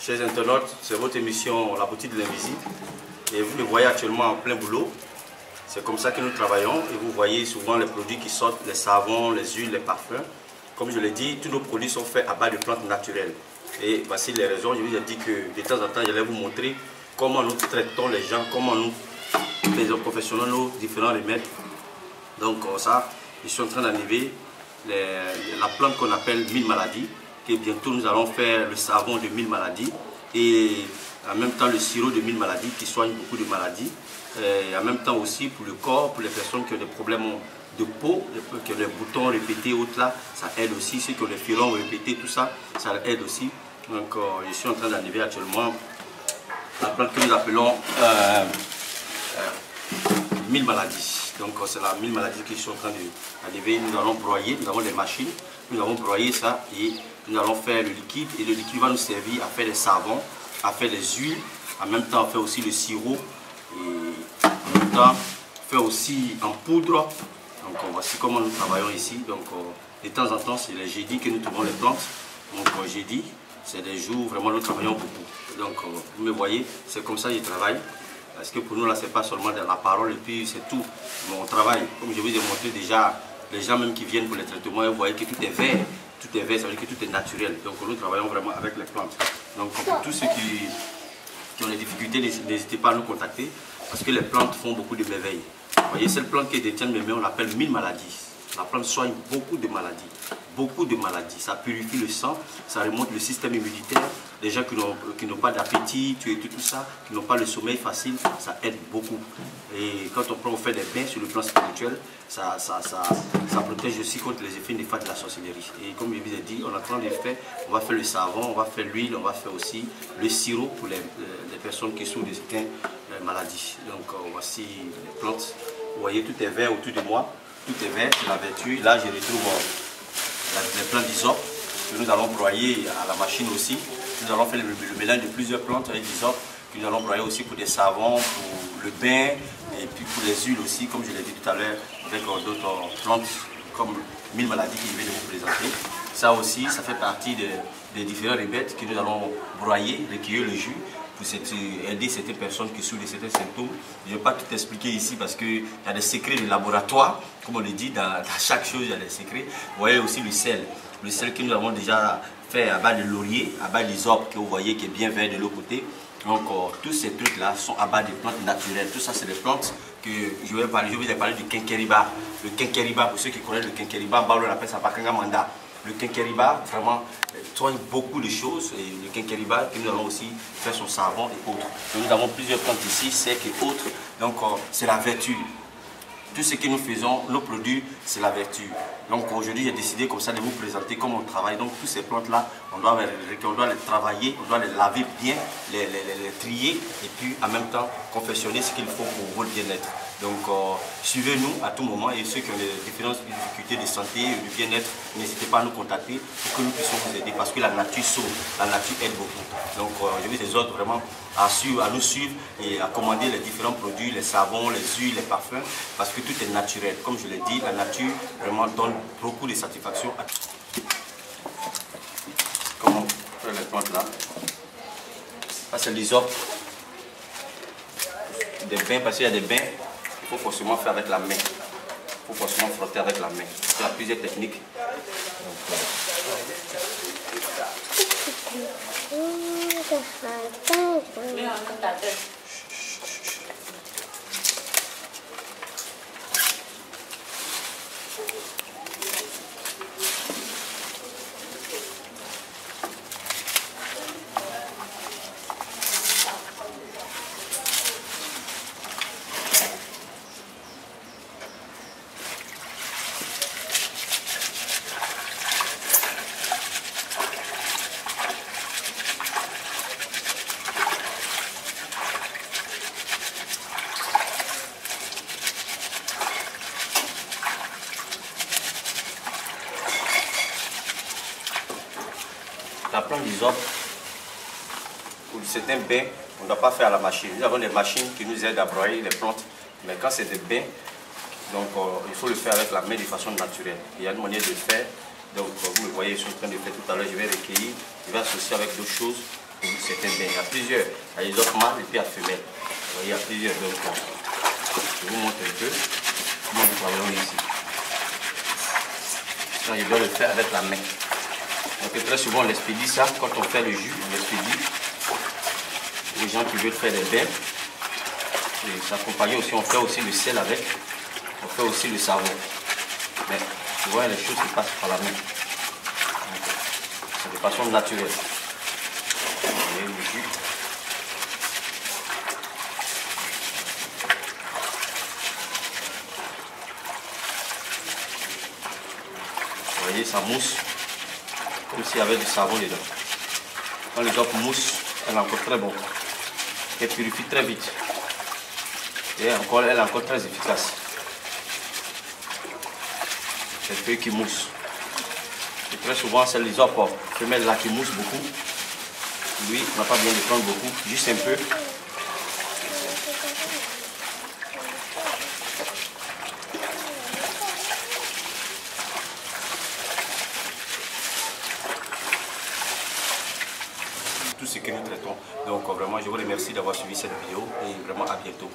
Chers internautes, c'est votre émission La Boutique de l'Invisible et vous le voyez actuellement en plein boulot. C'est comme ça que nous travaillons et vous voyez souvent les produits qui sortent, les savons, les huiles, les parfums. Comme je l'ai dit, tous nos produits sont faits à base de plantes naturelles. Et voici les raisons. Je vous ai dit que de temps en temps, j'allais vous montrer comment nous traitons les gens, comment nous, les professionnels, nos différents remèdes. Donc ça, je suis en train d'enlever la plante qu'on appelle 1000 maladies. Et bientôt nous allons faire le savon de 1000 maladies et en même temps le sirop de 1000 maladies qui soigne beaucoup de maladies. Et en même temps aussi pour le corps, pour les personnes qui ont des problèmes de peau, qui ont des boutons répétés, autres là, ça aide aussi. Ceux qui ont les filons répétés, tout ça, ça aide aussi. Donc je suis en train d'enlever actuellement la plante que nous appelons 1000 maladies. Donc c'est la 1000 maladies que je suis en train d'enlever. Nous allons broyer, nous avons des machines, nous allons broyer ça et nous allons faire le liquide et le liquide va nous servir à faire des savons, à faire des huiles, en même temps à faire aussi le sirop et en même temps faire aussi en poudre. Donc voici comment nous travaillons ici. Donc de temps en temps c'est les jeudis que nous trouvons les plantes. Donc jeudi c'est des jours vraiment nous travaillons beaucoup. Donc vous me voyez, c'est comme ça que je travaille. Parce que pour nous là c'est pas seulement de la parole et puis c'est tout. Mon travail, comme je vous ai montré déjà, les gens même qui viennent pour les traitements, vous voyez que tout est vert. Tout est vert, ça veut dire que tout est naturel. Donc nous travaillons vraiment avec les plantes. Donc pour tous ceux qui ont des difficultés, n'hésitez pas à nous contacter parce que les plantes font beaucoup de merveilles. Vous voyez, cette plante qui détient mes mains, on l'appelle 1000 maladies. La plante soigne beaucoup de maladies. Beaucoup de maladies. Ça purifie le sang, ça remonte le système immunitaire. Les gens qui n'ont pas d'appétit, tout ça, qui n'ont pas le sommeil facile, ça aide beaucoup. Et quand on fait des bains sur le plan spirituel, ça protège aussi contre les effets néfastes de la sorcellerie. Et comme je vous ai dit, on est en train de faire, on va faire le savon, on va faire l'huile, on va faire aussi le sirop pour les personnes qui souffrent de certaines maladies. Donc voici les plantes. Vous voyez, tout est vert autour de moi. Tout est vert, c'est la vertu. Là, je retrouve les plantes d'hysope que nous allons broyer à la machine aussi. Nous allons faire le mélange de plusieurs plantes avec d'hysope que nous allons broyer aussi pour des savons, pour le bain et puis pour les huiles aussi, comme je l'ai dit tout à l'heure, avec d'autres plantes comme 1000 maladies que je vais vous présenter. Ça aussi, ça fait partie des différents remèdes que nous allons broyer, recueillir le jus pour aider certaines personnes qui souffrent de certains symptômes. Je ne vais pas tout expliquer ici parce qu'il y a des secrets de laboratoire, comme on le dit, dans chaque chose il y a des secrets. Vous voyez aussi le sel que nous avons déjà fait à base de laurier, à base d'hysope que vous voyez qui est bien vert de l'autre côté. Donc tous ces trucs là sont à base de plantes naturelles. Tout ça c'est des plantes que je vais vous ai parlé du quinquériba. Le quinquériba, pour ceux qui connaissent le quinquériba, on appelle ça Bakanga Manda. Le quinquériba vraiment soigne beaucoup de choses et le quinquériba que nous allons aussi faire son savon et autres. Donc, nous avons plusieurs plantes ici, secs et autres. Donc c'est la vertu. Tout ce que nous faisons, nos produits, c'est la vertu. Donc aujourd'hui, j'ai décidé comme ça de vous présenter comment on travaille. Donc toutes ces plantes-là, on doit les travailler, on doit les laver bien, les trier et puis en même temps confectionner ce qu'il faut pour votre bien-être. Donc suivez-nous à tout moment et ceux qui ont des différentes difficultés de santé et de bien-être, n'hésitez pas à nous contacter pour que nous puissions vous aider parce que la nature sauve, la nature aide beaucoup. Donc je vous exhorte vraiment à nous suivre et à commander les différents produits, les savons, les huiles, les parfums parce que tout est naturel. Comme je l'ai dit, la nature vraiment donne beaucoup de satisfaction. Comment on fait les plantes là? Ça c'est l'hysope. Des bains, parce qu'il y a des bains, il faut forcément faire avec la main. Il faut forcément frotter avec la main. Il y a plusieurs techniques. La plante d'hysope, pour certains bains, on ne doit pas faire à la machine. Nous avons des machines qui nous aident à broyer les plantes, mais quand c'est des bains, donc il faut le faire avec la main de façon naturelle. Il y a une manière de le faire, donc vous me voyez, je suis en train de faire tout à l'heure, je vais recueillir, je vais associer avec d'autres choses pour certains bains. Il y a plusieurs. Il y a les autres mâles et puis il y a femelles. Vous voyez, il y a plusieurs bains. Je vous montre un peu comment nous travaillons ici. Donc, je dois le faire avec la main. Donc très souvent on l'expédie ça, quand on fait le jus, on l'expédie. Les gens qui veulent faire des bains. Et s'accompagner aussi, on fait aussi le sel avec. On fait aussi le savon. Mais tu vois, les choses se passent par la main. C'est de façon naturelle. Vous voyez le jus. Vous voyez, ça mousse. Comme s'il y avait du savon dedans. Quand les autres moussent, elle est encore très bon. Elle purifie très vite. Et encore, elle est encore très efficace. Cette feuille qui mousse. Et très souvent, c'est les autres femelles là qui moussent beaucoup. Lui, on n'a pas besoin de prendre beaucoup, juste un peu. Tout ce que nous traitons. Donc vraiment, je vous remercie d'avoir suivi cette vidéo et vraiment à bientôt.